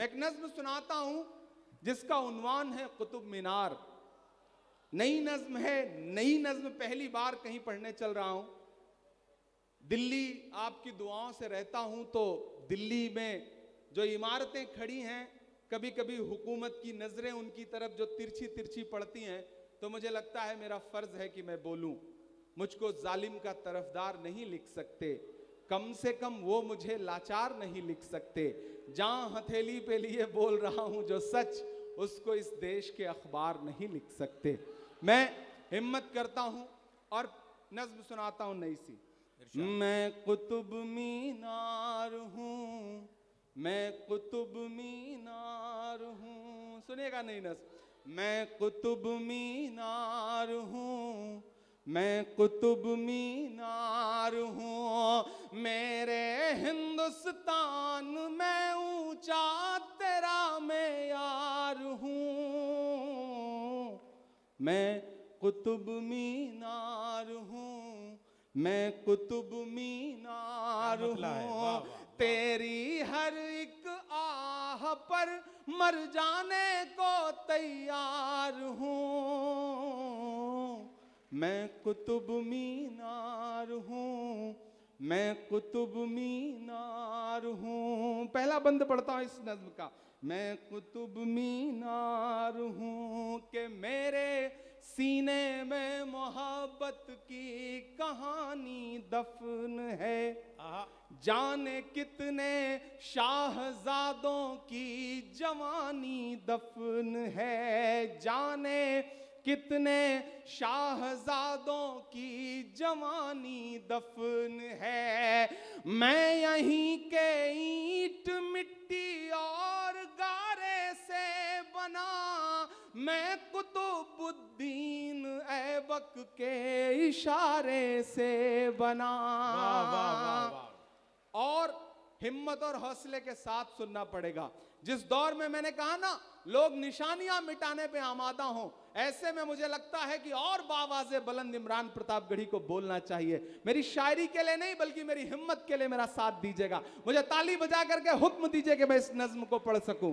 मैं एक नज्म सुनाता हूं जिसका उन्वान है कुतुब मीनार। नई नज्म है, नई नज्म पहली बार कहीं पढ़ने चल रहा हूं। दिल्ली आपकी दुआओं से रहता हूं, तो दिल्ली में जो इमारतें खड़ी हैं, कभी कभी हुकूमत की नजरें उनकी तरफ जो तिरछी तिरछी पड़ती हैं, तो मुझे लगता है मेरा फर्ज है कि मैं बोलूं। मुझको जालिम का तरफदार नहीं लिख सकते, कम से कम वो मुझे लाचार नहीं लिख सकते। जहां हथेली पे लिए बोल रहा हूं जो सच, उसको इस देश के अखबार नहीं लिख सकते। मैं हिम्मत करता हूं और नज्म सुनाता हूं नई सी। मैं कुतुब मीनार हूं, मैं कुतुब मीनार हूं। सुनिएगा नई नज्म। मैं कुतुब मीनार हूं, मैं कुतुब मीनार हूं। मेरे हिंदुस्तान में ऊंचा तेरा मेयार हूं। मैं कुतुब मीनार हूं, मैं कुतुब मीनार हूं। तेरी हर एक आह पर मर जाने को तैयार हूं। मैं कुतुब मीनार हूं, मैं कुतुब मीनार हूं। पहला बंद पढ़ता हूं इस नज्म का। मैं कुतुब मीनार हूं कि मेरे सीने में मोहब्बत की कहानी दफन है। जाने कितने शाहजादों की जवानी दफन है। जाने कितने शाहजादों की जवानी दफन है। मैं यहीं के ईंट मिट्टी और गारे से बना, मैं कुतुबुद्दीन ऐबक के इशारे से बना। वाह वाह वाह वाह। और हिम्मत और हौसले के साथ सुनना पड़ेगा। जिस दौर में मैंने कहा ना, लोग निशानियां मिटाने पे आमादा हों, ऐसे में मुझे लगता है कि और बावाज़े बुलंद इमरान प्रतापगढ़ी को बोलना चाहिए। मेरी शायरी के लिए नहीं, बल्कि मेरी हिम्मत के लिए मेरा साथ दीजिएगा। मुझे ताली बजा करके हुक्म दीजिए कि मैं इस नज्म को पढ़ सकूं।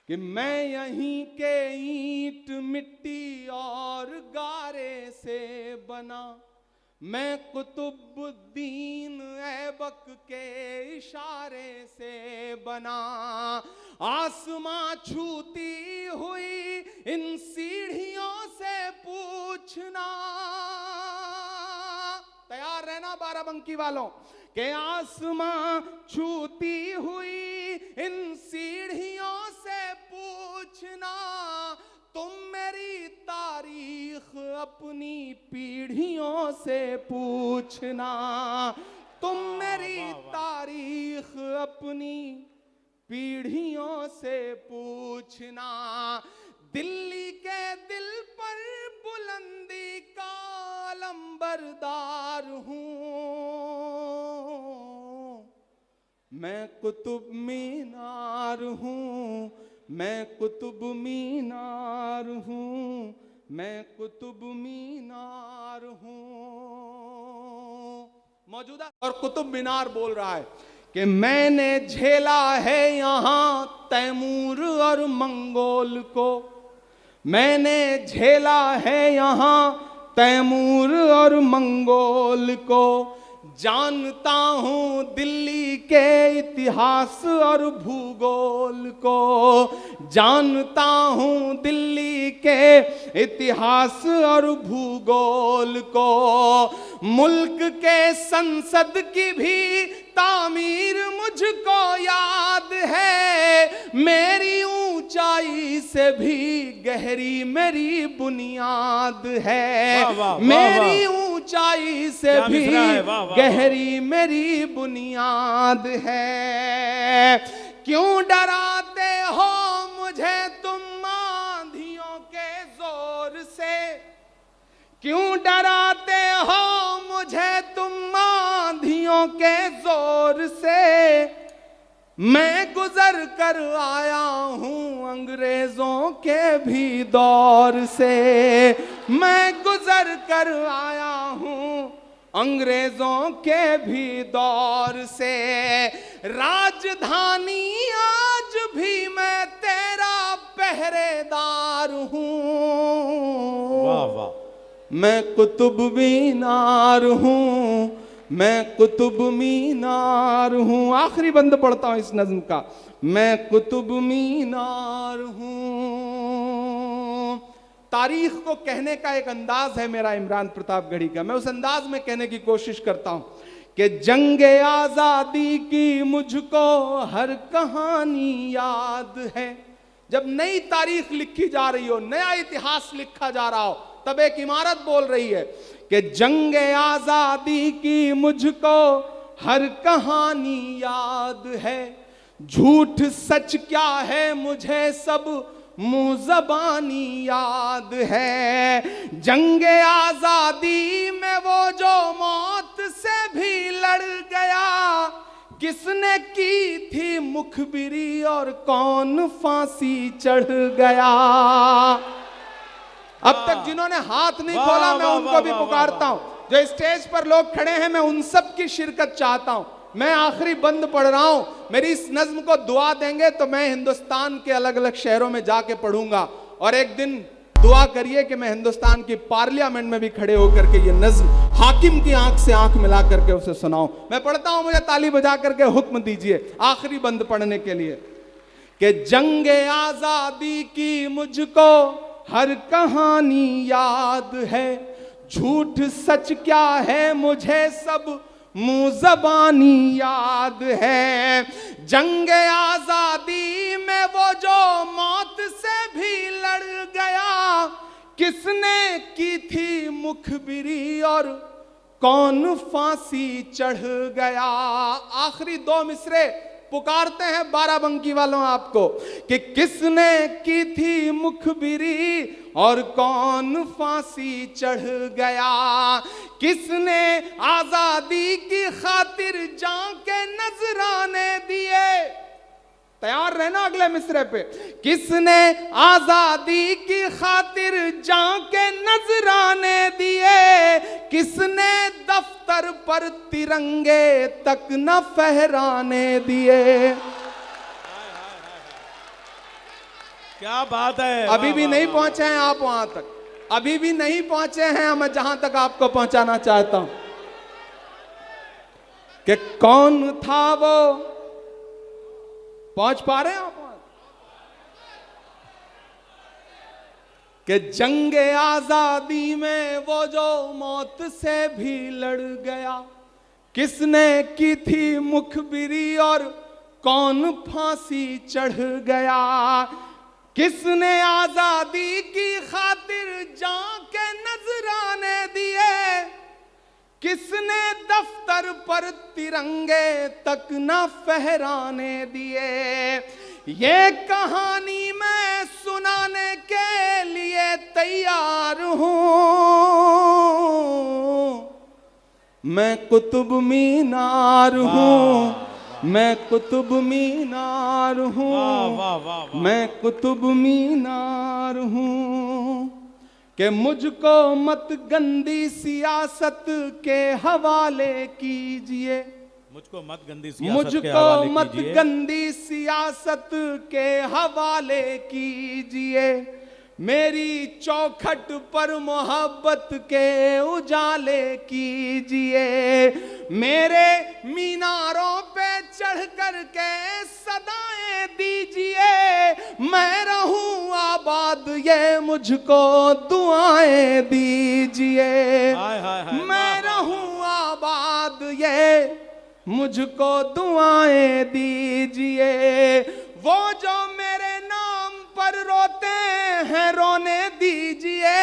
कि मैं यहीं के ईंट मिट्टी और गारे से बना, मैं कुतुबुद्दीन ऐबक के इशारे से बना। आसमां छूती हुई इन सीढ़ियों से पूछना, तैयार रहना बाराबंकी वालों, के आसमां छूती हुई इन सीढ़ियों से पूछना। तुम मेरी तारीख अपनी पीढ़ियों से पूछना। तुम मेरी तारीख अपनी पीढ़ियों से पूछना। दिल्ली के दिल पर बुलंदी का अलंबरदार हूं। मैं कुतुब मीनार हूं, मैं कुतुब मीनार हूं, मैं कुतुब मीनार हूं। मौजूदा और कुतुब मीनार बोल रहा है कि मैंने झेला है यहां तैमूर और मंगोल को। मैंने झेला है यहां तैमूर और मंगोल को। जानता हूं दिल्ली के इतिहास और भूगोल को। जानता हूं दिल्ली के इतिहास और भूगोल को। मुल्क के संसद की भी तामीर मुझको याद है। मेरी ऊंचाई से भी गहरी मेरी बुनियाद है। वाह, वाह, वाह, मेरी ऊंचाई से क्या भी मिसरा है, वाह, वाह, गहरी मेरी बुनियाद है। क्यों डराते हो मुझे तुम आंधियों के जोर से। क्यों डराते हो मुझे तुम आंधियों के जोर से। मैं गुजर कर आया हूं अंग्रेजों के भी दौर से। मैं गुजर कर आया हूं अंग्रेजों के भी दौर से। राजधानी मैं कुतुब मीनार हूं, मैं कुतुब मीनार हूं। आखिरी बंद पढ़ता हूं इस नज्म का। मैं कुतुब मीनार हूं। तारीख को कहने का एक अंदाज है मेरा इमरान प्रतापगढ़ी का। मैं उस अंदाज में कहने की कोशिश करता हूं कि जंगे आजादी की मुझको हर कहानी याद है। जब नई तारीख लिखी जा रही हो, नया इतिहास लिखा जा रहा हो, तब एक इमारत बोल रही है कि जंगे आजादी की मुझको हर कहानी याद है। झूठ सच क्या है मुझे सब मुंह ज़बानी याद है। जंगे आजादी में वो जो मौत से भी लड़ गया, किसने की थी मुखबिरी और कौन फांसी चढ़ गया। अब तक जिन्होंने हाथ नहीं खोला मैं उनको भी पुकारता हूं। जो स्टेज पर लोग खड़े हैं मैं उन सब की शिरकत चाहता हूं। मैं आखिरी बंद पढ़ रहा हूं। मेरी इस नज्म को दुआ देंगे तो मैं हिंदुस्तान के अलग अलग शहरों में जाके पढ़ूंगा, और एक दिन दुआ करिए कि मैं हिंदुस्तान की पार्लियामेंट में भी खड़े होकर के ये नज्म हाकिम की आंख से आंख मिला करके उसे सुनाऊं। मैं पढ़ता हूं, मुझे ताली बजा करके हुक्म दीजिए आखिरी बंद पढ़ने के लिए कि जंगे आजादी की मुझको हर कहानी याद है। झूठ सच क्या है मुझे सब मुंह ज़बानी याद है। जंगे आजादी में वो जो मौत से भी लड़ गया, किसने की थी मुखबिरी और कौन फांसी चढ़ गया। आखिरी दो मिसरे पुकारते हैं बाराबंकी वालों आपको कि किसने की थी मुखबिरी और कौन फांसी चढ़ गया। किसने आजादी की खातिर जान के नजराने दिए। तैयार रहना अगले मिसरे पे। किसने आजादी की खातिर जान के नजराने दिए, किसने दफ्तर पर तिरंगे तक न फहराने दिए। क्या बात है। अभी भी नहीं पहुंचे हैं आप वहां तक, अभी भी नहीं पहुंचे हैं मैं जहां तक आपको पहुंचाना चाहता हूं कि कौन था वो। पहुंच पा रहे हैं आप वहां कि जंगे आजादी में वो जो मौत से भी लड़ गया, किसने की थी मुखबिरी और कौन फांसी चढ़ गया। किसने आजादी की खातिर जान के नजराने दिए, किसने दफ्तर पर तिरंगे तक न फहराने दिए। ये कहानी मैं सुनाने के लिए तैयार हूं। मैं कुतुब मीनार हूं, मैं कुतुब मीनार हूं, मैं कुतुब मीनार हूं। कि मुझको मत गंदी सियासत के हवाले कीजिए, मुझको मत गंदी सियासत के हवाले मुझको मत कीजिए। गंदी सियासत के हवाले कीजिए। मेरी चौखट पर मोहब्बत के उजाले कीजिए। मेरे मीनारों पे चढ़ कर के सदाएं दीजिए। मैं रहूं आबाद ये मुझको दुआएं दीजिए। मैं रहूं आबाद ये मुझको दुआएं दीजिए। वो जो मेरे नाम पर रोते हैं रोने दीजिए।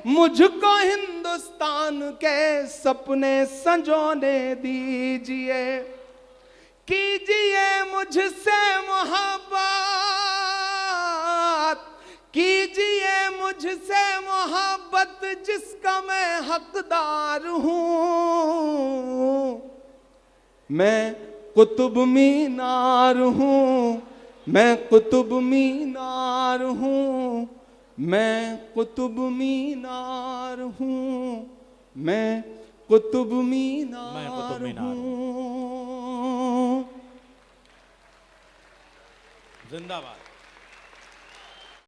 मुझको हिंदुस्तान के सपने संजोने दीजिए। कीजिए मुझसे मोहब्बत, कीजिए मुझसे मोहब्बत जिसका मैं हकदार हूं। मैं कुतुब मीनार हूं, मैं कुतुब मीनार हूं, मैं कुतुब मीनार हूं, मैं कुतुब मीनार हूं। जिंदाबाद।